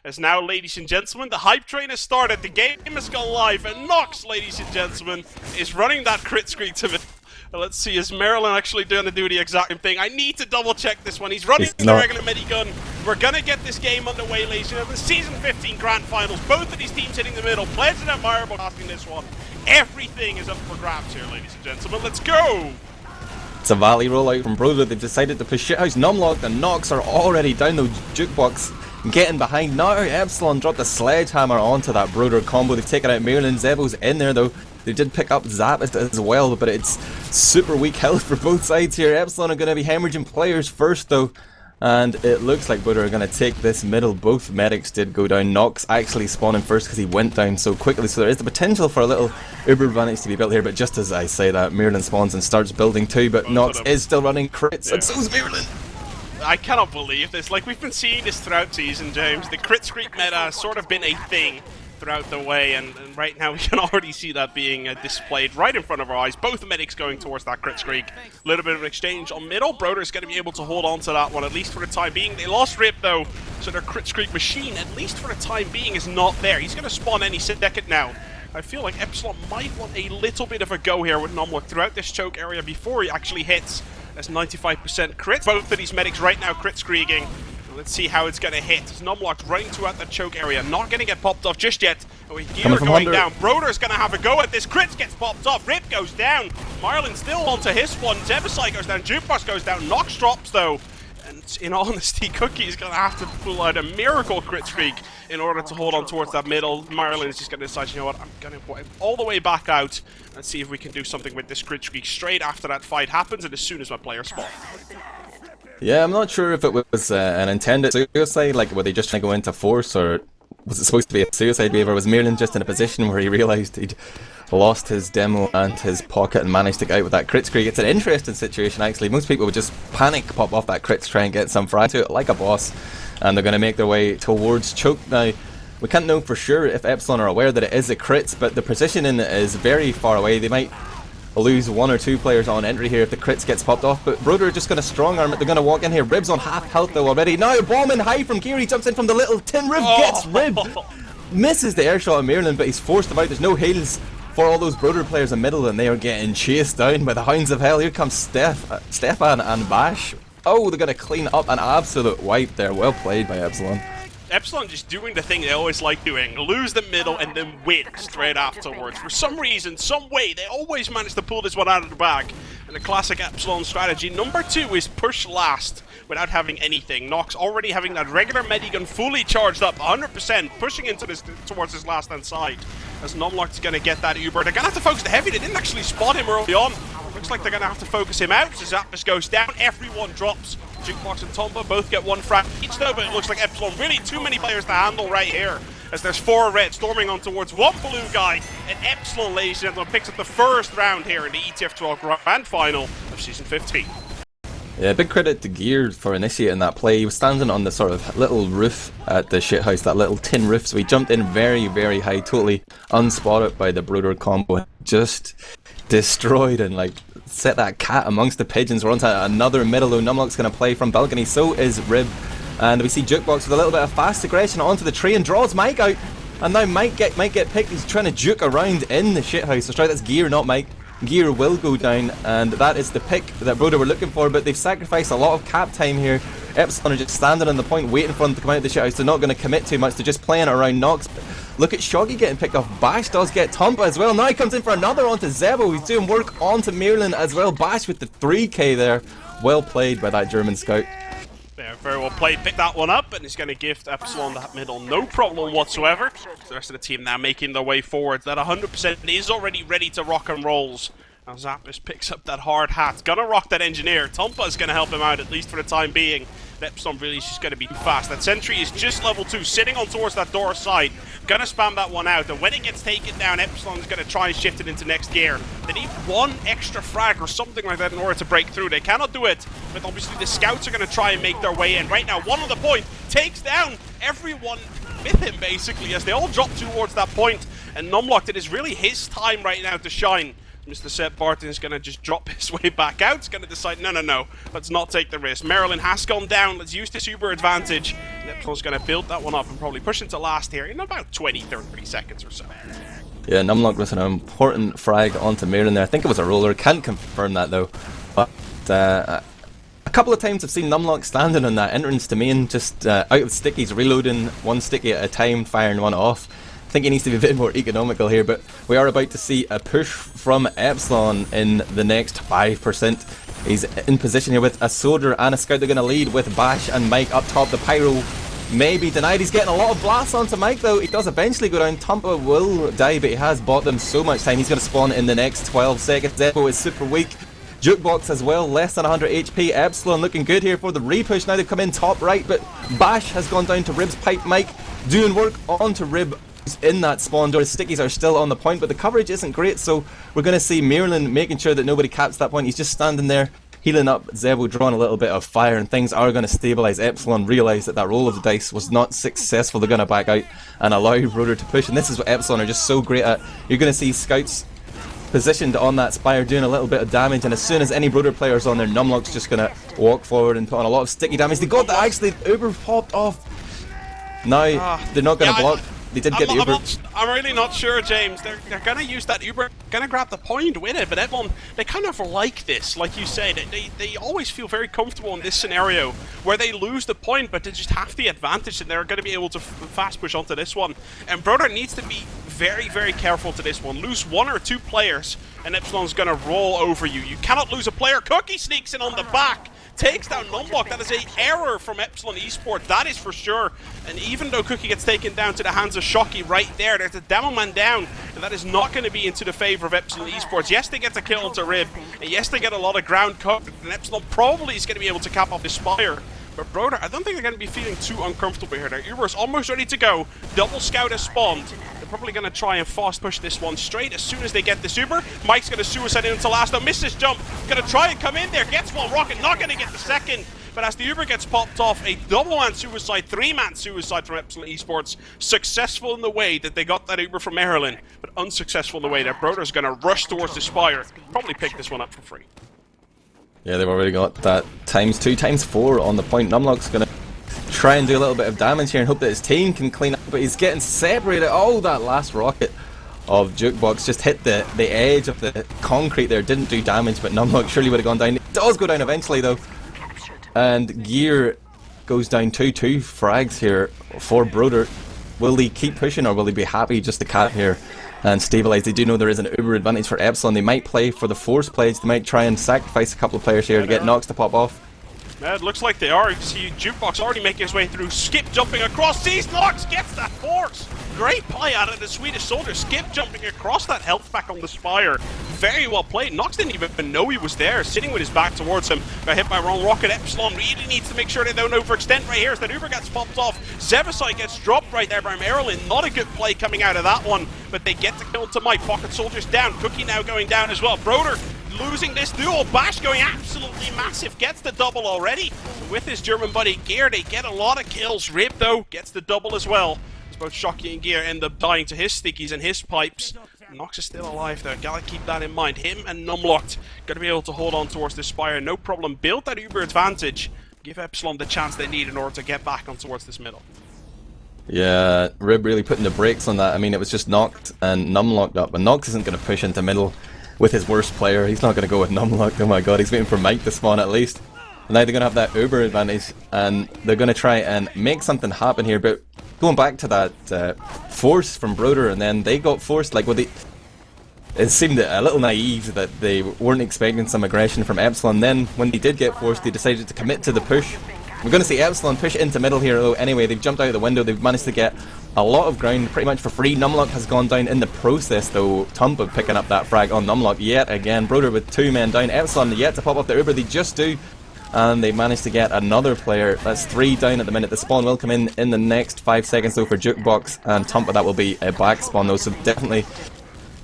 As now, ladies and gentlemen, the hype train has started, the game has gone live, and Nox, ladies and gentlemen, is running that crit screen to me. Let's see, is Marilyn actually going to do the exact same thing? I need to double check this one. He's running the regular minigun. We're going to get this game underway, ladies and gentlemen. Season 15 Grand Finals. Both of these teams hitting the middle. Pledge and Admirable asking this one. Everything is up for grabs here, ladies and gentlemen. Let's go! It's a Valley rollout from broder. They've decided to push Shithouse. Numlocked and Nox are already down the jukebox, getting behind. Now Epsilon dropped a sledgehammer onto that broder combo. They've taken out Marilyn. Zebo's in there though. They did pick up Zap as well, but it's super weak health for both sides here. Epsilon are going to be hemorrhaging players first though, and it looks like broder are going to take this middle. Both medics did go down. Nox actually spawning first because he went down so quickly, so there is the potential for a little uber advantage to be built here, but just as I say that, Marilyn spawns and starts building too, but Nox is still running crits, and so is Marilyn. I cannot believe this. Like, we've been seeing this throughout season, James. The crit streak meta has sort of been a thing throughout the way, and right now we can already see that being displayed right in front of our eyes. Both medics going towards that crit streak. A little bit of an exchange on middle. broder is going to be able to hold on to that one, at least for the time being. They lost Rip though, so their crit streak machine, at least for the time being, is not there. He's going to spawn any second now. I feel like Epsilon might want a little bit of a go here with Numlock throughout this choke area before he actually hits. That's 95% crit. Both of these medics right now crit streaking. Let's see how it's going to hit. Numlocked running throughout that choke area. Not going to get popped off just yet. With gear going down. broder's going to have a go at this. Crits gets popped off. Rip goes down. Marlin still onto his one. Zebasai goes down. Jukebox goes down. Nox drops though. And in honesty, Cookie is going to have to pull out a miracle crit streak in order to hold on towards that middle. Marlin is just going to decide, you know what, I'm going to put him all the way back out and see if we can do something with this crit streak straight after that fight happens and as soon as my player spawns. Yeah, I'm not sure if it was an intended suicide, like were they just trying to go into force, or was it supposed to be a suicide wave, or was Marilyn just in a position where he realised he'd lost his demo and his pocket and managed to get out with that crit streak? It's an interesting situation actually. Most people would just panic, pop off that crit to try and get some fry to it like a boss, and they're going to make their way towards choke. Now, we can't know for sure if Epsilon are aware that it is a crit, but the positioning is very far away. They might lose one or two players on entry here if the crits gets popped off, but broder are just going to strong arm it. They're going to walk in here. Rib's on half health though already. Now bombing high from Geary, jumps in from the little tin rib, gets Rib. Misses the air shot of Marilyn, but he's forced them out. There's no heals for all those broder players in middle, and they are getting chased down by the hounds of hell. Here comes Stefan and Bash. Oh, they're going to clean up an absolute wipe there. Well played by Epsilon. Epsilon just doing the thing they always like doing, lose the middle and then win straight afterwards. For some reason, some way, they always manage to pull this one out of the bag. And the classic Epsilon strategy. Number 2 is push last without having anything. Nox already having that regular medigun fully charged up, 100%, pushing into this towards his last hand side. As Numlock's going to get that Uber. They're going to have to focus the heavy. They didn't actually spot him early on. Looks like they're going to have to focus him out. So Zappis goes down. Everyone drops. Jukebox and Tomba both get one frag each though, but it looks like Epsilon really too many players to handle right here. As there's 4 red storming on towards one blue guy, and Epsilon, ladies and gentlemen, picks up the first round here in the ETF2L Grand Final of Season 15. Yeah, big credit to Gear for initiating that play. He was standing on the sort of little roof at the shithouse, that little tin roof, so he jumped in very, very high, totally unspotted by the broder combo. Just destroyed and like set that cat amongst the pigeons. We're on to another middle though. Numlock's going to play from balcony, so is Rib. And we see Jukebox with a little bit of fast aggression onto the tree and draws Mike out. And now Mike might get picked. He's trying to juke around in the shithouse. So try that's Gear, not Mike. Gear will go down, and that is the pick that broder were looking for, but they've sacrificed a lot of cap time here. Epsilon are just standing on the point waiting for them to come out of the shithouse. They're not going to commit too much. They're just playing around Nox. Look at Shoggy getting picked off. Bash does get Tomba as well. Now he comes in for another onto Zebo. He's doing work onto Marilyn as well. Bash with the 3k there. Well played by that German scout. Yeah, very well played. Pick that one up, and he's going to gift Epsilon that middle, no problem whatsoever. The rest of the team now making their way forward. That 100% is already ready to rock and rolls. Now Zappis picks up that hard hat. Gonna rock that engineer. Tompa's gonna help him out, at least for the time being. Epsilon really is just gonna be fast. That sentry is just level 2, sitting on towards that door side. Gonna spam that one out, and when it gets taken down, Epsilon's gonna try and shift it into next gear. They need one extra frag or something like that in order to break through. They cannot do it, but obviously the scouts are gonna try and make their way in. Right now, one on the point takes down everyone with him, basically, as they all drop towards that point. And Numlocked, it is really his time right now to shine. Mr. Seth Barton's going to just drop his way back out. He's going to decide, no, let's not take the risk. Maryland has gone down. Let's use this Uber advantage. And Epsilon's going to build that one up and probably push into last here in about 20, 30 seconds or so. Yeah, Numlock with an important frag onto Maryland there. I think it was a roller. Can't confirm that though. But a couple of times I've seen Numlock standing on that entrance to main, just out of stickies, reloading one sticky at a time, firing one off. I think he needs to be a bit more economical here, but we are about to see a push from Epsilon in the next 5%. He's in position here with a soldier and a scout. They're going to lead with Bash and Mike up top. The pyro may be denied. He's getting a lot of blasts onto Mike though. He does eventually go down. Tumpa will die, but he has bought them so much time. He's going to spawn in the next 12 seconds. Zeppo is super weak. Jukebox as well, less than 100 HP. Epsilon looking good here for the repush. Now they've come in top right, but Bash has gone down to Rib's pipe. Mike doing work onto Rib in that spawn door. Stickies are still on the point, but the coverage isn't great, so we're going to see Maryland making sure that nobody caps that point. He's just standing there healing up. Zebo drawing a little bit of fire, and things are going to stabilize. Epsilon realise that that roll of the dice was not successful. They're going to back out and allow broder to push, and this is what Epsilon are just so great at. You're going to see scouts positioned on that spire doing a little bit of damage, and as soon as any broder player's on there, Numlock's just going to walk forward and put on a lot of sticky damage. They got that, actually. Uber popped off. Now they're not going to block. They did get the Uber. I'm really not sure, James. They're going to use that Uber, going to grab the point with it, but Epsilon, they kind of like this. Like you said, they always feel very comfortable in this scenario where they lose the point, but they just have the advantage, and they're going to be able to fast push onto this one. And broder needs to be very, very careful to this one. Lose one or two players, and Epsilon's going to roll over you. You cannot lose a player. Cookie sneaks in on the back. Takes down Numlock. That is an error from Epsilon eSports, that is for sure. And even though Cookie gets taken down to the hands of Shocky right there, there's a demo man down, and that is not going to be into the favor of Epsilon eSports. Yes, they get a kill onto Rib, and yes, they get a lot of ground covered, and Epsilon probably is going to be able to cap off the Spire. But broder, I don't think they're going to be feeling too uncomfortable here. Their Uber is almost ready to go. Double scout has spawned. They're probably going to try and fast push this one straight as soon as they get this Uber. Mike's going to suicide into last. Now misses jump. Going to try and come in there. Gets one rocket. Not going to get the second. But as the Uber gets popped off, a double-man suicide, three-man suicide from Epsilon eSports. Successful in the way that they got that Uber from Maryland, but unsuccessful in the way that broder's going to rush towards the Spire. Probably pick this one up for free. Yeah, they've already got that times 2, times 4 on the point. Numlock's going to try and do a little bit of damage here and hope that his team can clean up, but he's getting separated. Oh, that last rocket of Jukebox just hit the edge of the concrete there. Didn't do damage, but Numlock surely would have gone down. It does go down eventually though. And Gear goes down 2-2 frags here for broder. Will he keep pushing, or will he be happy just to cap here and stabilize? They do know there is an Uber advantage for Epsilon. They might play for the force pledge. They might try and sacrifice a couple of players here to get Nox to pop off. It looks like they are. You see Jukebox already making his way through. Skip jumping across. Sees Nox, gets that force. Great play out of the Swedish soldier. Skip jumping across that health pack on the Spire. Very well played. Nox didn't even know he was there, sitting with his back towards him. Got hit by wrong rocket. Epsilon really needs to make sure they don't overextend right here as that Uber gets popped off. Zevasai gets dropped right there by Maryland. Not a good play coming out of that one, but they get the kill to Mike. Pocket soldiers down. Cookie now going down as well. Broder losing this duel. Bash going absolutely massive. Gets the double already. With his German buddy Gear, they get a lot of kills. Rib though gets the double as well. Both Shocky and Gear end up dying to his stickies and his pipes. Nox is still alive though, gotta keep that in mind. Him and Numlocked gonna be able to hold on towards this Spire, no problem. Build that Uber advantage. Give Epsilon the chance they need in order to get back on towards this middle. Yeah, Rib really putting the brakes on that. I mean, it was just Nox and Numlocked up, but Nox isn't going to push into middle with his worst player. He's not going to go with Numlocked. Oh my god, he's waiting for Mike to spawn at least. And now they're going to have that Uber advantage, and they're going to try and make something happen here, but going back to that force from broder, and then they got forced, like, well, it seemed a little naive that they weren't expecting some aggression from Epsilon. Then when they did get forced, they decided to commit to the push. We're going to see Epsilon push into middle here though. Anyway, they've jumped out of the window. They've managed to get a lot of ground pretty much for free. Numlock has gone down in the process though. Tumpa picking up that frag on Numlock yet again. Broder with 2 men down. Epsilon yet to pop up the Uber. They just do. And they managed to get another player. That's 3 down at the minute. The spawn will come in the next 5 seconds though for Jukebox and Tumpa. That will be a back spawn though, so definitely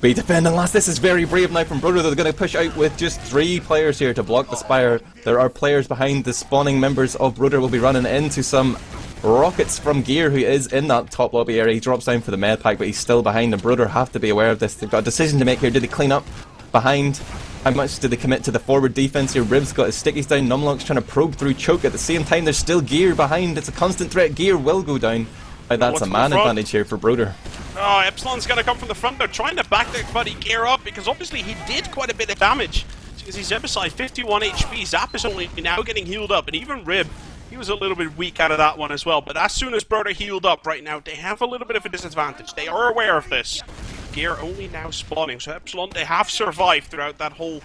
be defending last. This is very brave now from broder. They're going to push out with just 3 players here to block the Spire. There are players behind. The spawning members of broder will be running into some rockets from Gear, who is in that top lobby area. He drops down for the med pack, but he's still behind, and broder have to be aware of this. They've got a decision to make here. Do they clean up, behind. How much do they commit to the forward defense here? Rib's got his stickies down, Numlock's trying to probe through Choke. At the same time, there's still Gear behind. It's a constant threat. Gear will go down. That's a man advantage here for broder. Oh, Epsilon's going to come from the front. They're trying to back their buddy Gear up because obviously he did quite a bit of damage. Because he's Zebasai, 51 HP. Zap is only now getting healed up, and even Rib, he was a little bit weak out of that one as well. But as soon as broder healed up right now, they have a little bit of a disadvantage. They are aware of this. Gear only now spawning, so Epsilon, they have survived throughout that whole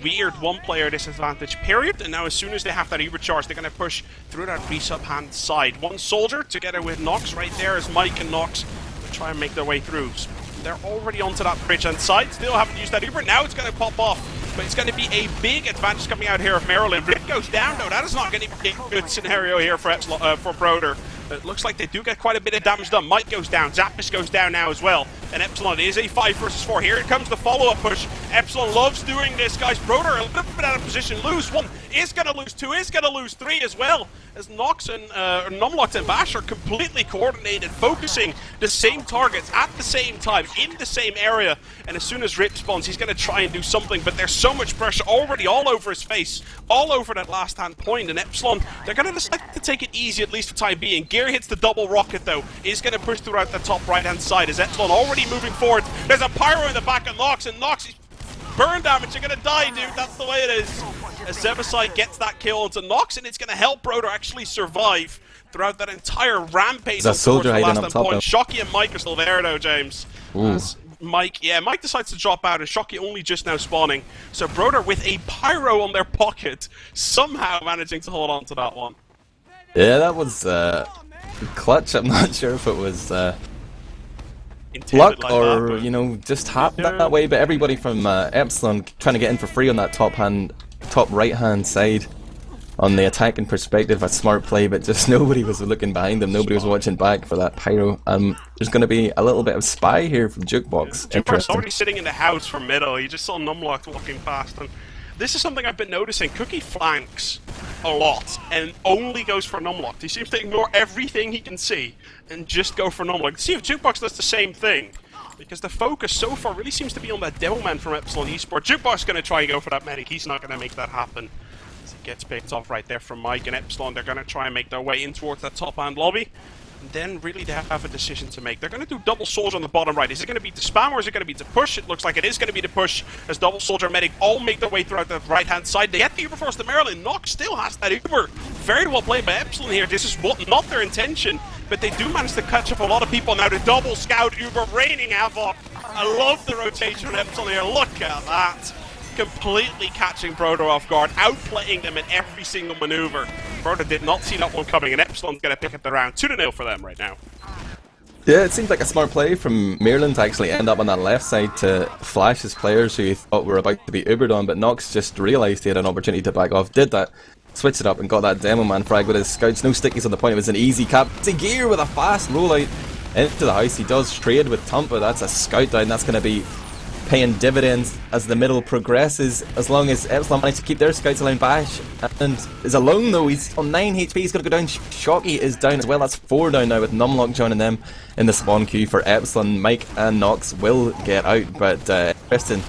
weird one-player disadvantage period, and now as soon as they have that Uber charge, they're going to push through that resub hand side. One soldier together with Nox right there as Mike and Nox will try and make their way through. So they're already onto that bridge hand side, still haven't used that Uber, now it's going to pop off. But it's going to be a big advantage coming out here of Maryland. Rip goes down though, that is not going to be a good scenario here for Epsilon, for broder. It looks like they do get quite a bit of damage done. Mike goes down, Zappis goes down now as well. And Epsilon is a 5 versus 4. Here it comes the follow-up push. Epsilon loves doing this, guys. Broder a little bit out of position. Lose 1, is going to lose 2, is going to lose 3 as well. As Nox and Numlock and Bash are completely coordinated, focusing the same targets at the same time, in the same area. And as soon as Rip spawns, he's going to try and do something, but there's so much pressure already all over his face, all over that last-hand point. And Epsilon, they're going to decide to take it easy, at least for the time being. Gear hits the double rocket, though. Is going to push throughout the top right-hand side as Epsilon already moving forward. There's a pyro in the back of Nox, and Nox, burn damage, you're gonna die, dude. That's the way it is. As Zebasai gets that kill onto Nox, and it's gonna help broder actually survive throughout that entire rampage. There's a soldier hiding up top, though. Shocky and Mike are still there, though, James. As Mike decides to drop out, and Shocky only just now spawning. So broder with a pyro on their pocket, somehow managing to hold on to that one. Yeah, that was clutch. I'm not sure if it was luck like or that, you know, just happened that way, but everybody from Epsilon trying to get in for free on that top right hand side on the attacking perspective. A smart play, but just nobody was looking behind them, nobody was watching back for that pyro. There's going to be a little bit of spy here from Jukebox. Jukebox already sitting in the house from middle. You just saw Numlock walking past, and this is something I've been noticing. Cookie flanks a lot and only goes for Numlock. He seems to ignore everything he can see and just go for Numlock. See if Jukebox does the same thing, because the focus so far really seems to be on that Devilman from Epsilon eSports. Jukebox is going to try and go for that medic. He's not going to make that happen. As it gets picked off right there from Mike and Epsilon. They're going to try and make their way in towards that top-hand lobby. And then really they have a decision to make. They're going to do double soldier on the bottom right. Is it going to be to spam or is it going to be to push? It looks like it is going to be to push, as double soldier and medic all make their way throughout the right hand side. They get the Uber force to Maryland. Nox still has that Uber. Very well played by Epsilon here. This is not their intention, but they do manage to catch up a lot of people now. The double scout Uber raining havoc. I love the rotation of Epsilon here. Look at that. Completely catching broder off guard, outplaying them in every single maneuver. Broder did not see that one coming, and Epsilon's going to pick up the round. 2-0 for them right now. Yeah, it seems like a smart play from Maryland to actually end up on that left side to flash his players who he thought were about to be Ubered on, but Nox just realised he had an opportunity to back off, did that, switched it up and got that demo man frag with his scouts. No stickies on the point, it was an easy cap. It's a Gear with a fast rollout into the house. He does trade with Tampa, that's a scout down, that's going to be paying dividends as the middle progresses, as long as Epsilon manage to keep their scouts aligned. Bash and is alone though, he's on 9 HP, he's going to go down. Shocky is down as well, that's 4 down now with Numlock joining them in the spawn queue for Epsilon. Mike and Nox will get out, but interesting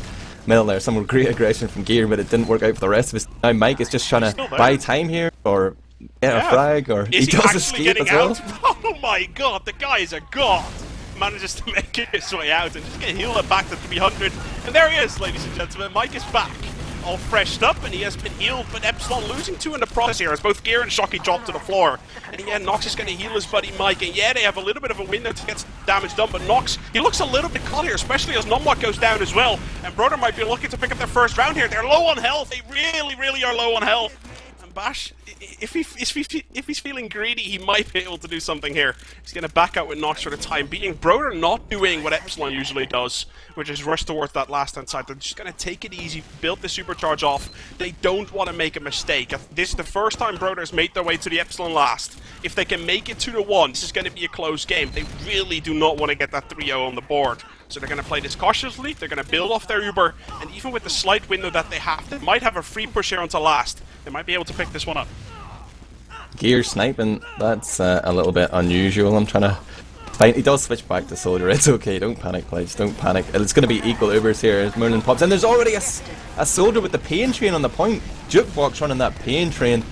middle there, some great aggression from Gear, but it didn't work out for the rest of us. Now Mike is just trying to buy time here, or get a frag, or he does escape as well. Oh my god, the guy is a god! Manages to make his way out and just get healed back to 300. And there he is, ladies and gentlemen. Mike is back, all freshed up, and he has been healed, but Epsilon losing 2 in the process here as both Gear and Shocky drop to the floor. And yeah, Nox is going to heal his buddy Mike, and yeah, they have a little bit of a window to get some damage done, but Nox, he looks a little bit caught here, especially as Numlock goes down as well. And broder might be looking to pick up their first round here. They're low on health. They really are low on health. Bash, if he's feeling greedy, he might be able to do something here. He's going to back out with Nox for the time being. broder not doing what Epsilon usually does, which is rush towards that last hand side. They're just going to take it easy, build the supercharge off. They don't want to make a mistake. This is the first time broder's made their way to the Epsilon last. If they can make it 2-1, this is going to be a close game. They really do not want to get that 3-0 on the board. So they're going to play this cautiously, they're going to build off their Uber, and even with the slight window that they have, they might have a free push here onto last. They might be able to pick this one up. Gear sniping, that's a little bit unusual. I'm trying to fine. He does switch back to Soldier. It's okay. Don't panic, Pledge. Don't panic. It's going to be equal Ubers here as Merlin pops. And there's already a Soldier with the pain train on the point. Jukebox running that pain train.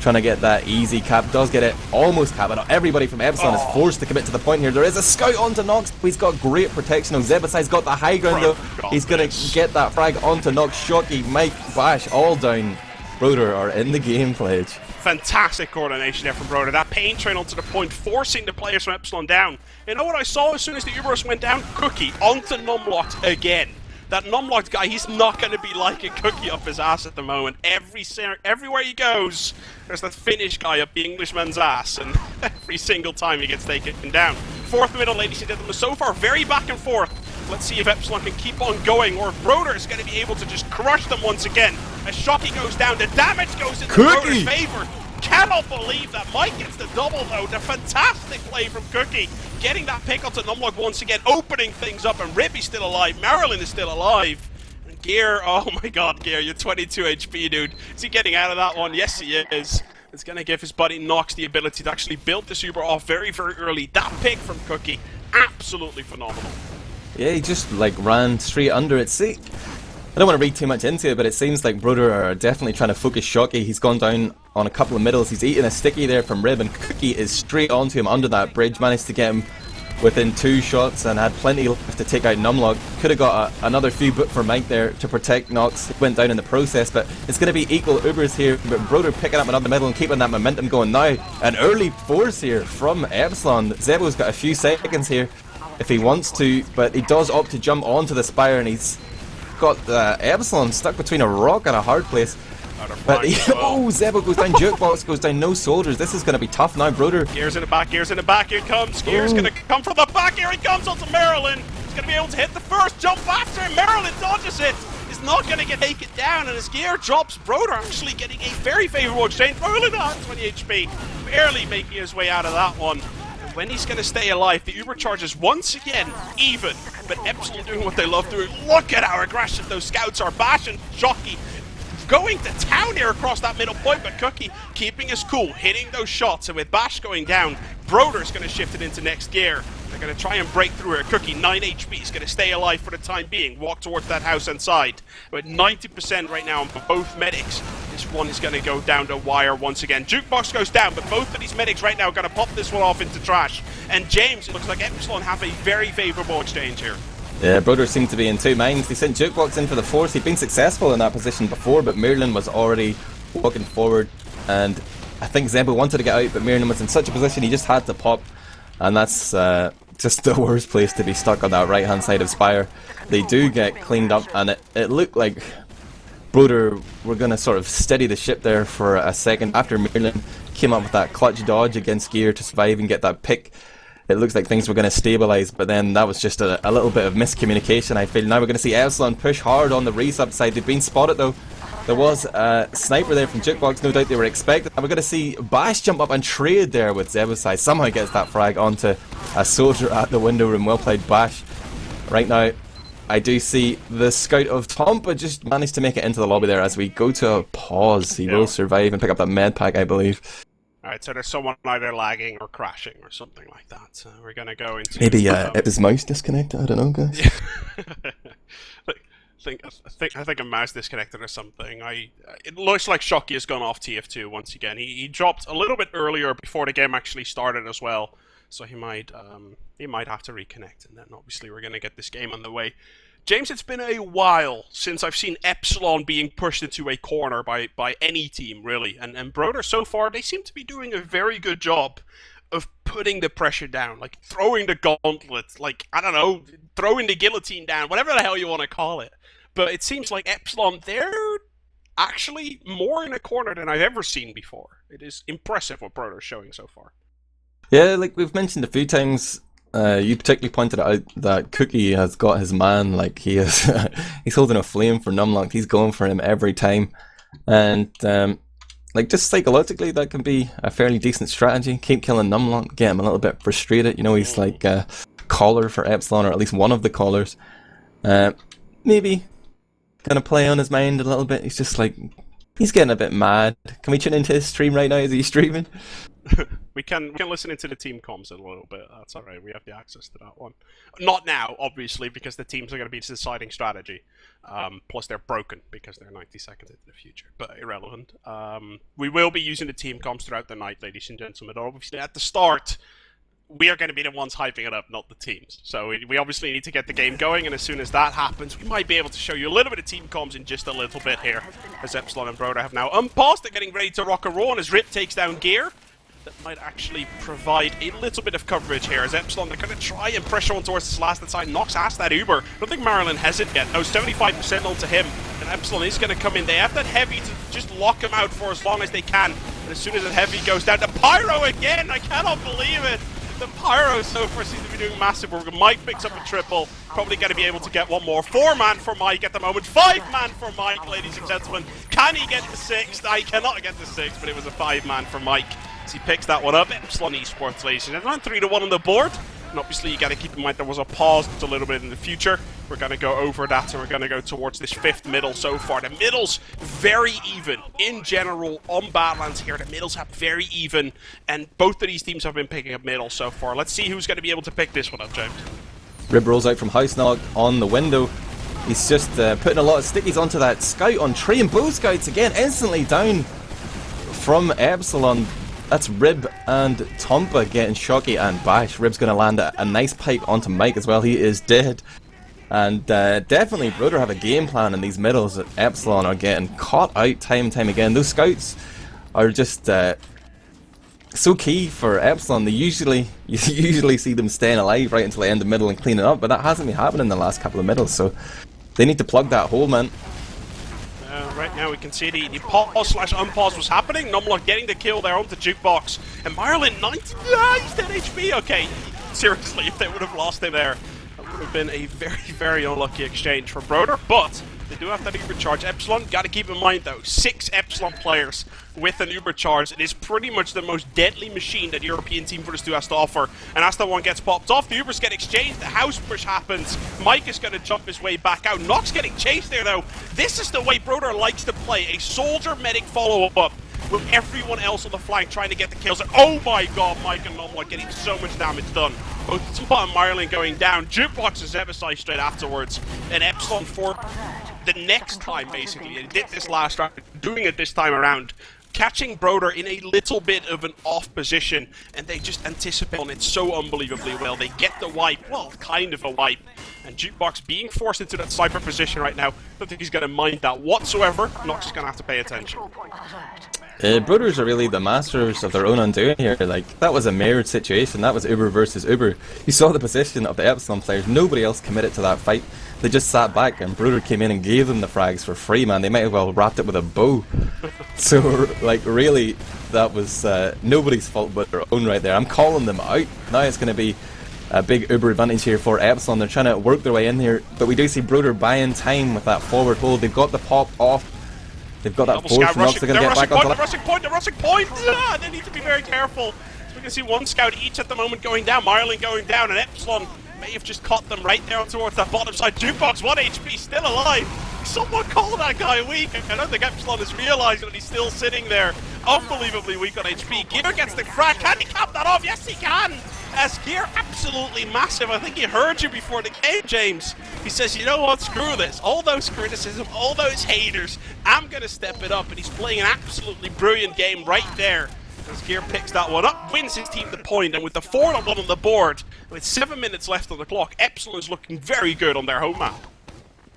Trying to get that easy cap. Does get it. Almost cap it. Everybody from Epsilon is forced to commit to the point here. There is a scout onto Nox. He's got great protection. Zebasai's got the high ground though. He's going to get that frag onto Nox. Shocky, Mike, Bash, all down. Broder are in the game, Pledge. Fantastic coordination there from Broder. That pain train onto the point, forcing the players from Epsilon down. You know what I saw as soon as the Uberus went down? Cookie onto Numlocked again. That Numlocked guy, he's not going to be like a Cookie up his ass at the moment. Everywhere he goes, there's that Finnish guy up the Englishman's ass, and every single time he gets taken down. Fourth middle, ladies and gentlemen, so far very back and forth. Let's see if Epsilon can keep on going, or if Broder is going to be able to just crush them once again. As Shocky goes down, the damage goes in Broder's favor. Cannot believe that Mike gets the double though. The fantastic play from Cookie. Getting that pick onto Numlock once again, opening things up, and Ribby's still alive. Marilyn is still alive. And Gear, oh my god, Gear, you're 22 HP, dude. Is he getting out of that one? Yes, he is. It's going to give his buddy Nox the ability to actually build this Uber off very, very early. That pick from Cookie, absolutely phenomenal. Yeah, he just like ran straight under it. See, I don't want to read too much into it, but it seems like Broder are definitely trying to focus Shocky. He's gone down on a couple of middles. He's eating a sticky there from Rib, and Cookie is straight onto him under that bridge. Managed to get him within 2 shots and had plenty left to take out Numlock. Could have got another few but for Mike there to protect Nox. Went down in the process, but it's going to be equal Ubers here. But Broder picking up another middle and keeping that momentum going now. An early force here from Epsilon. Zebo's got a few seconds here if he wants to, but he does opt to jump onto the Spire, and he's got Epsilon stuck between a rock and a hard place. But oh, Zebo goes down, Jukebox goes down, no soldiers. This is going to be tough now, Broder. Gears in the back, Gears in the back, here it comes. Gears going to come from the back, here he comes onto Marilyn. He's going to be able to hit the first jump after him. Marilyn dodges it. He's not going to get taken down, and his gear drops. Broder actually getting a very favourable exchange. Marilyn at 20 HP, barely making his way out of that one. When he's going to stay alive, the Uber charges once again even, but Epsilon doing what they love doing. Look at how aggressive those scouts are. Bash and Shocky going to town here across that middle point, but Cookie keeping his cool, hitting those shots, and with Bash going down, Broder's going to shift it into next gear. They're going to try and break through here. Cookie, 9 HP, is going to stay alive for the time being, walk towards that house inside. But 90% right now on both medics. This one is going to go down the wire once again. Jukebox goes down, but both of these medics right now are going to pop this one off into trash. And James, it looks like Epsilon have a very favourable exchange here. Yeah, Broder seemed to be in 2 minds. They sent Jukebox in for the force. He'd been successful in that position before, but Merlin was already walking forward, and I think Zebo wanted to get out, but Merlin was in such a position he just had to pop, and that's just the worst place to be stuck on that right hand side of Spire. They do get cleaned up, and it looked like Broder were going to sort of steady the ship there for a second after Merlin came up with that clutch dodge against Gear to survive and get that pick. It looks like things were going to stabilise, but then that was just a little bit of miscommunication, I feel. Now we're going to see Epsilon push hard on the resub side. They've been spotted though. There was a sniper there from Jukebox, no doubt they were expected. And we're going to see Bash jump up and trade there with Zebasai. Somehow gets that frag onto a soldier at the window room. Well played, Bash. Right now, I do see the scout of Tompa just managed to make it into the lobby there as we go to a pause. He will survive and pick up that med pack, I believe. Alright, so there's someone either lagging or crashing or something like that. So we're going to go into... Maybe his mouse disconnected, I don't know, guys. I think a mouse disconnected or something. It looks like Shocky has gone off TF2 once again. He dropped a little bit earlier before the game actually started as well. So he might have to reconnect, and then obviously we're going to get this game on the way. James, it's been a while since I've seen Epsilon being pushed into a corner by any team, really. And Broder, so far, they seem to be doing a very good job of putting the pressure down, like throwing the gauntlet, like, I don't know, throwing the guillotine down, whatever the hell you want to call it. But it seems like Epsilon, they're actually more in a corner than I've ever seen before. It is impressive what Broder's showing so far. Yeah, like we've mentioned a few times, you particularly pointed out that Cookie has got his man, like he is, he's holding a flame for Numlock, he's going for him every time, and like just psychologically that can be a fairly decent strategy. Keep killing Numlock, get him a little bit frustrated, you know, he's like a caller for Epsilon, or at least one of the callers. Maybe gonna play on his mind a little bit, he's just like, he's getting a bit mad. Can we tune into his stream right now? Is he streaming? We can listen into the team comms a little bit. That's all right. We have the access to that one. Not now, obviously, because the teams are going to be deciding strategy. Plus, they're broken because they're 90 seconds into the future, but irrelevant. We will be using the team comms throughout the night, ladies and gentlemen. Obviously, at the start, we are going to be the ones hyping it up, not the teams. So we obviously need to get the game going, and as soon as that happens, we might be able to show you a little bit of team comms in just a little bit here, as Epsilon and broder have now unpaused. They're getting ready to rock a roll, and as Rip takes down Gear, that might actually provide a little bit of coverage here, as Epsilon, they're going to try and pressure on towards this last side. Nox asked that Uber. I don't think Marilyn has it yet. No, 75% onto him, and Epsilon is going to come in. They have that heavy to just lock him out for as long as they can, and as soon as that heavy goes down, the Pyro again! I cannot believe it! The Pyro so far seems to be doing massive work. Mike picks up a triple. Probably going to be able to get one more. 4-man for Mike at the moment. 5-man for Mike, ladies and gentlemen. Can he get the 6th? I cannot get the 6th, but it was a 5-man for Mike. So he picks that one up. Epsilon eSports, ladies and gentlemen. 3-1 on the board. And obviously you got to keep in mind there was a pause a little bit in the future. We're going to go over that, and we're going to go towards this 5th middle so far. The middles very even in general on Badlands here. The middles have very even, and both of these teams have been picking up middle so far. Let's see who's going to be able to pick this one up, James. Rib rolls out from house knock on the window. He's just putting a lot of stickies onto that scout on Trey, and both scouts again instantly down from Epsilon. That's Rib and Tompa getting shocky and bash. Rib's going to land a nice pipe onto Mike as well. He is dead. And definitely broder have a game plan in these middles that Epsilon are getting caught out time and time again. Those scouts are just so key for Epsilon. You usually see them staying alive right until they end the middle and cleaning up, but that hasn't been happening in the last couple of middles, so they need to plug that hole, man. Right now we can see the pause/unpause was happening. Numlock getting the kill there onto Jukebox. And Marilyn, he's 10 HP. Okay, seriously, if they would have lost him there, that would have been a very, very unlucky exchange for broder. But they do have that Uber charge. Epsilon, got to keep in mind though, 6 Epsilon players with an Uber charge. It is pretty much the most deadly machine that European Team Fortress 2 has to offer. And as that one gets popped off, the Ubers get exchanged, the house push happens. Mike is going to jump his way back out. Nox getting chased there though. This is the way broder likes to play. A soldier medic follow-up with everyone else on the flank trying to get the kills. And oh my god, Mike and Nomla getting so much damage done. Both Tupa and Marilyn going down. Jukebox is Everside straight afterwards. And Epsilon for the next time, basically. They did this last round, doing it this time around. Catching broder in a little bit of an off position, and they just anticipate on it so unbelievably well. They get the wipe, well, kind of a wipe. And Jukebox being forced into that sniper position right now, I don't think he's going to mind that whatsoever. Nox is going to have to pay attention. Brothers are really the masters of their own undoing here. Like, that was a mirrored situation. That was Uber versus Uber. You saw the position of the Epsilon players. Nobody else committed to that fight. They just sat back, and Broder came in and gave them the frags for free, man. They might have well wrapped it with a bow. So, like, really, that was nobody's fault but their own right there. I'm calling them out. Now it's going to be a big Uber advantage here for Epsilon. They're trying to work their way in here, but we do see Broder buying time with that forward hold. They've got the pop off. They've got that force. Nox are going to get back onto that. They're rushing point! They need to be very careful. So we can see one scout each at the moment going down. Marilyn going down, and Epsilon may have just caught them right there towards that bottom side. Jukebox, 1 HP, still alive. Someone call that guy weak. I don't think Epsilon is realizing that he's still sitting there. Unbelievably weak on HP. Gear gets the frag. Can he cap that off? Yes, he can. As Gear absolutely massive. I think he heard you before the game, James. He says, you know what, screw this. All those criticism, all those haters, I'm going to step it up. And he's playing an absolutely brilliant game right there. As Gear picks that one up, wins his team the point, and with the 4-1 on the board, with 7 minutes left on the clock, Epsilon's looking very good on their home map.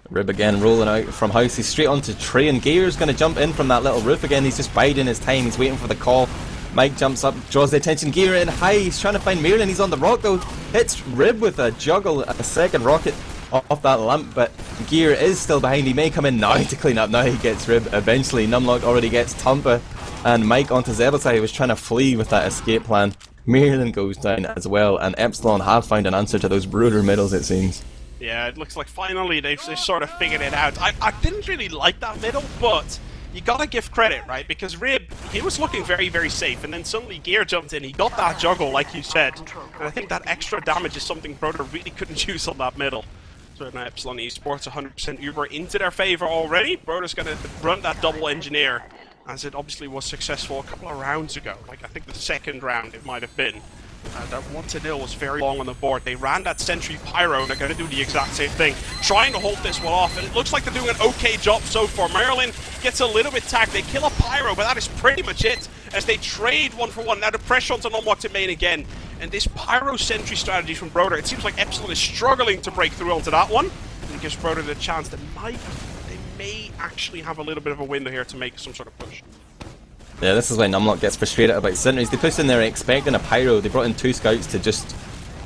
Rib again rolling out from house. He's straight onto Trey, and Gear's going to jump in from that little roof again. He's just biding his time. He's waiting for the call. Mike jumps up, draws the attention. Gear in high. He's trying to find Marilyn. He's on the rock though. Hits Rib with a juggle, a second rocket off that lamp, but Gear is still behind. He may come in now to clean up. Now he gets Rib eventually. Numlock already gets Tompa, and Mike onto Zebasai. He was trying to flee with that escape plan. Marilyn goes down as well, and Epsilon have found an answer to those broder middles, it seems. Yeah, it looks like finally they've sort of figured it out. I didn't really like that middle, but you gotta give credit, right? Because Rib, he was looking very, very safe, and then suddenly Gear jumped in. He got that juggle, like you said, and I think that extra damage is something broder really couldn't use on that middle. So now Epsilon eSports 100% Uber into their favor already. Broder's gonna run that double engineer. as it obviously was successful a couple of rounds ago. Like, I think the second round it might have been. That 1-0 was very long on the board. They ran that Sentry Pyro, and they're going to do the exact same thing, trying to hold this one off, and it looks like they're doing an okay job so far. Maryland gets a little bit tagged. They kill a Pyro, but that is pretty much it, as they trade 1-for-1. Now the pressure onto unlocked in main again, and this Pyro Sentry strategy from broder, it seems like Epsilon is struggling to break through onto that one, and it gives broder the chance that they may actually have a little bit of a window here to make some sort of push. Yeah, this is when Numlock gets frustrated about sentries. They pushed in there expecting a Pyro. They brought in 2 scouts to just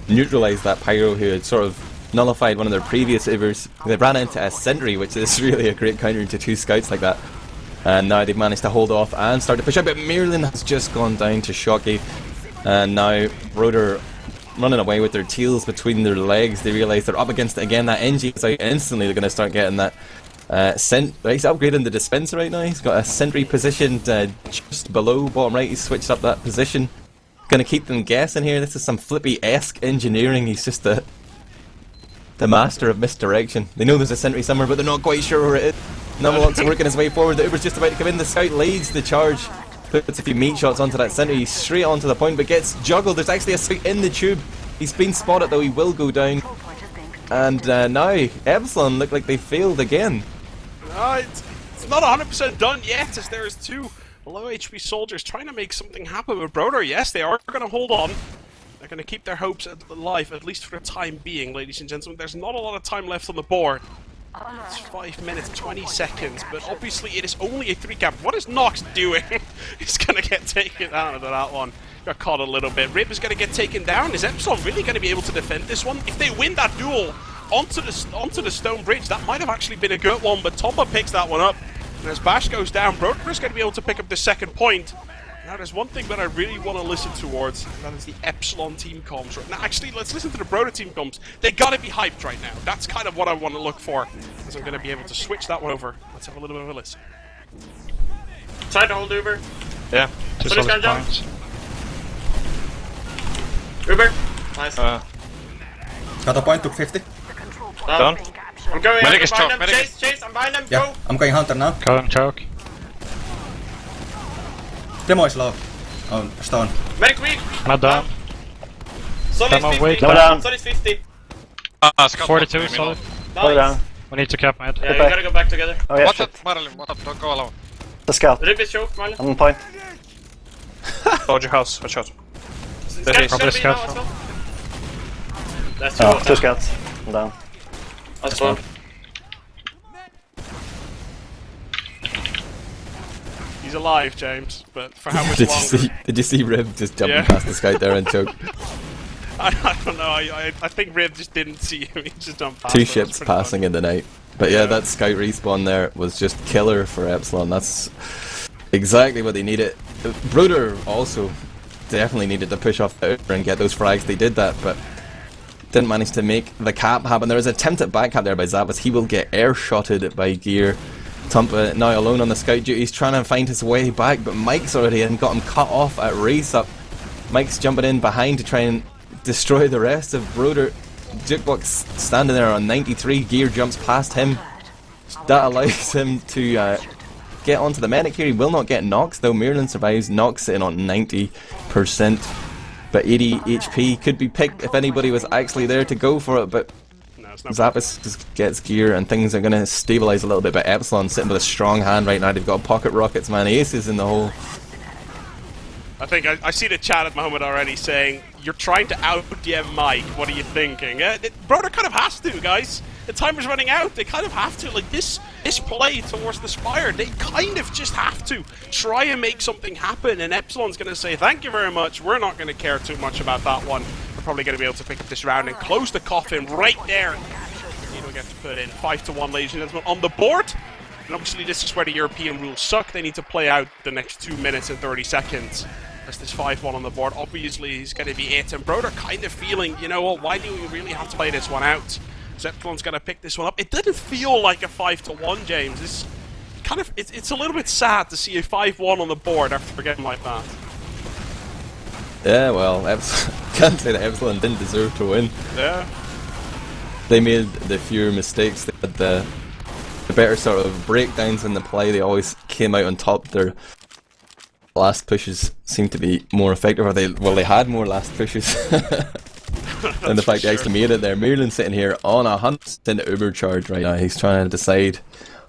neutralise that Pyro who had sort of nullified one of their previous Ivers. They ran into a sentry, which is really a great counter to 2 scouts like that. And now they've managed to hold off and start to push out, but Maryland has just gone down to Shocky. And now broder running away with their tails between their legs. They realise they're up against it again. That NG is out instantly. They're going to start getting that. He's upgrading the dispenser right now. He's got a sentry positioned just below bottom right. He's switched up that position. Gonna keep them guessing here. This is some Flippy-esque engineering. He's just the master of misdirection. They know there's a sentry somewhere, but they're not quite sure where it is. Numlock's working his way forward. The Uber's just about to come in. The scout leads the charge. Puts a few meat shots onto that sentry. He's straight onto the point, but gets juggled. There's actually a scout in the tube. He's been spotted though. He will go down. And now Epsilon look like they failed again. It's not 100% done yet, as there is 2 low HP soldiers trying to make something happen with broder. Yes, they are going to hold on. They're going to keep their hopes alive, at least for the time being, ladies and gentlemen. There's not a lot of time left on the board. It's 5 minutes, 20 seconds, but obviously it is only a 3 cap. What is Nox doing? He's going to get taken down into that one. Got caught a little bit. Rib is going to get taken down. Is Epsilon really going to be able to defend this one? If they win that duel onto the stone bridge, that might have actually been a good one, but Tomba picks that one up. And as Bash goes down, broder is going to be able to pick up the second point. Now there's one thing that I really want to listen towards, and that is the Epsilon team comms. Now actually, let's listen to the broder team comms. They gotta be hyped right now. That's kind of what I want to look for, as I'm going to be able to switch that one over. Let's have a little bit of a listen. Try to hold Uber. Yeah, just hold points. Uber. Nice. Got a point, took 50. Done. I'm going Medic out is behind choke, them. medic. Chase, I'm behind them. Yeah, Go. I'm going Hunter now. Going choke. Demo is low. Oh, stone. Medic weak. Not down. Solid Demo 50. weak. Go down. Solid 50. Scout 42 solid. Go down. We need to cap mid. Yeah, you gotta go back together. Oh yeah, What shit. up, Marilyn? What up? Don't go alone. The scout. Rib is choked, Marlon. I'm on point. Hold your house. Watch out. Scout's probably gonna be scout now as from- well. That's 2 Oh, of 2 them. scouts. I'm down. That's 1. He's alive, James, but for how much Did you see Rib just jumping Yeah. past the scout there and choke? I don't know, I think Rib just didn't see him, he just jumped past 2 him. ships That's pretty passing funny. in the night. But yeah, Yeah. that scout respawn there was just killer for Epsilon. That's exactly what they needed. broder also definitely needed to push off the Uber and get those frags. They did that, but didn't manage to make the cap happen. There was an attempt at back cap there by Zappos. He will get air-shotted by Gear. Tumpa now alone on the scout duty. He's trying to find his way back, but Mike's already in, got him cut off at race up. Mike's jumping in behind to try and destroy the rest of broder. Jukebox standing there on 93. Gear jumps past him. That allows him to get onto the medic here. He will not get Nox though. Maryland survives. Nox sitting on 90%. But 80 HP could be picked if anybody was actually there to go for it. But No, it's not. Zappos just gets Gear and things are going to stabilise a little bit. But Epsilon sitting with a strong hand right now. They've got pocket rockets, man. Aces in the hole. I think I see the chat at the moment already saying, you're trying to out-DM Mike, what are you thinking? broder kind of has to, guys. The timer's running out, they kind of have to. Like, this play towards the Spire, they kind of just have to try and make something happen, and Epsilon's going to say, thank you very much, we're not going to care too much about that one. We're probably going to be able to pick up this round and close the coffin right there. We'll get to put in 5-1, ladies and gentlemen, on the board. And obviously this is where the European rules suck. They need to play out the next 2 minutes and 30 seconds. As this 5-1 on the board, obviously he's going to be it. And broder kind of feeling, you know what, why do we really have to play this one out? Epsilon's going to pick this one up. It didn't feel like a 5-1, James. It's kind of, it's a little bit sad to see a 5-1 on the board after a game like that. Yeah, well, can't say that Epsilon didn't deserve to win. Yeah. They made the fewer mistakes. They had the the better sort of breakdowns in the play. They always came out on top. Their last pushes seemed to be more effective, or they had more last pushes. And the fact they actually made it there. Mirlan sitting here on 100% uber charge right now. He's trying to decide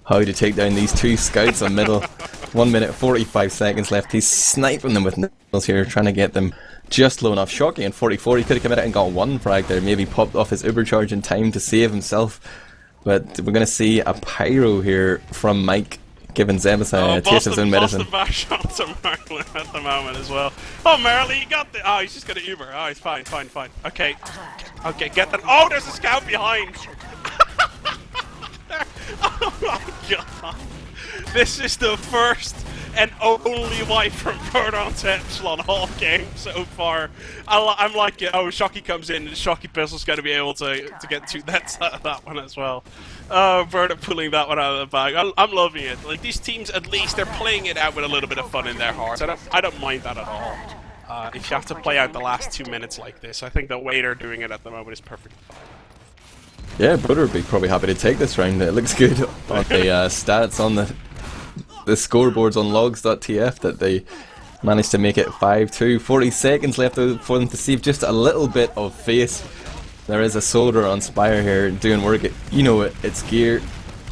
how to take down these two scouts on middle. 1 minute 45 seconds left. He's sniping them with nails here, trying to get them just low enough. Shocky in 44. He could have come in and got one frag there. Maybe popped off his uber charge in time to save himself. But we're going to see a pyro here from Mike, giving Zebus a taste of his own medicine. Bash onto Merlin at the moment as well. Oh, Merlin, you got the... Oh, he's just going to Uber. Oh, he's fine. Okay, get that. Oh, there's a scout behind. Oh my god. This is the first and only wipe from broder onto Epsilon all game so far. I'm like, oh, Shocky comes in and Shocky Pistol's going to be able to get 2 nets out of that one as well. broder pulling that one out of the bag. I'm loving it. Like, these teams, at least, they're playing it out with a little bit of fun in their hearts. I don't mind that at all. If you have to play out the last 2 minutes like this, I think the way they're doing it at the moment is perfectly fine. Yeah, broder would be probably happy to take this round. It looks good on the stats on the scoreboards on logs.tf that they managed to make it 5-2. 40 seconds left for them to save just a little bit of face. There is a soldier on Spire here doing work. You know it, it's Gear.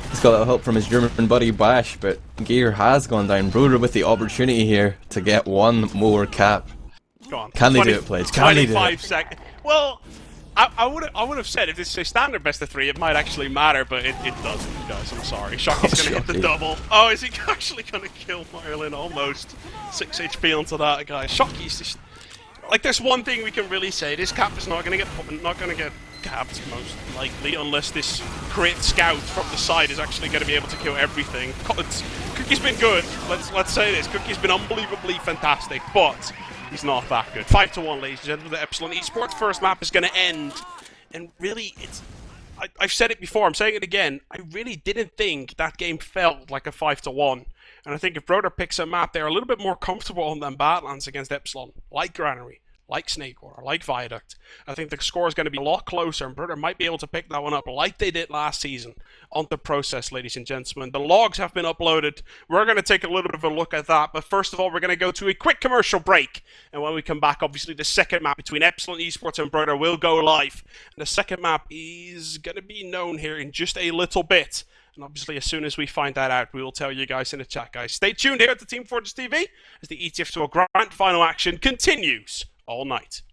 He's got a little help from his German buddy Bash, but Gear has gone down. Broder with the opportunity here to get one more cap. Go on. Can they do it, Pledge? Can they do it? 25 seconds. Well, I would have said if this is a standard best of 3, it might actually matter, but it doesn't, guys. I'm sorry. Shocky's going to hit the double. Oh, is he actually going to kill Merlin? Almost 6 HP onto that, guys. Shocky's just... Like, there's one thing we can really say: this cap is not going to get capped most likely, unless this crit scout from the side is actually going to be able to kill everything. Cookie's been good. Let's say this: Cookie's been unbelievably fantastic, but he's not that good. 5-1, ladies and gentlemen. The Epsilon eSports first map is going to end, and really, I've said it before. I'm saying it again. I really didn't think that game felt like a 5-1. And I think if broder picks a map they're a little bit more comfortable on than Badlands against Epsilon, like Granary, like Snakewater, like Viaduct, I think the score is going to be a lot closer, and broder might be able to pick that one up like they did last season on the process, ladies and gentlemen. The logs have been uploaded. We're going to take a little bit of a look at that, but first of all, we're going to go to a quick commercial break. And when we come back, obviously the second map between Epsilon eSports and broder will go live. And the second map is going to be known here in just a little bit. And obviously, as soon as we find that out, we will tell you guys in the chat, guys. Stay tuned here at the Team Fortress TV as the ETF2L Grand Final action continues all night.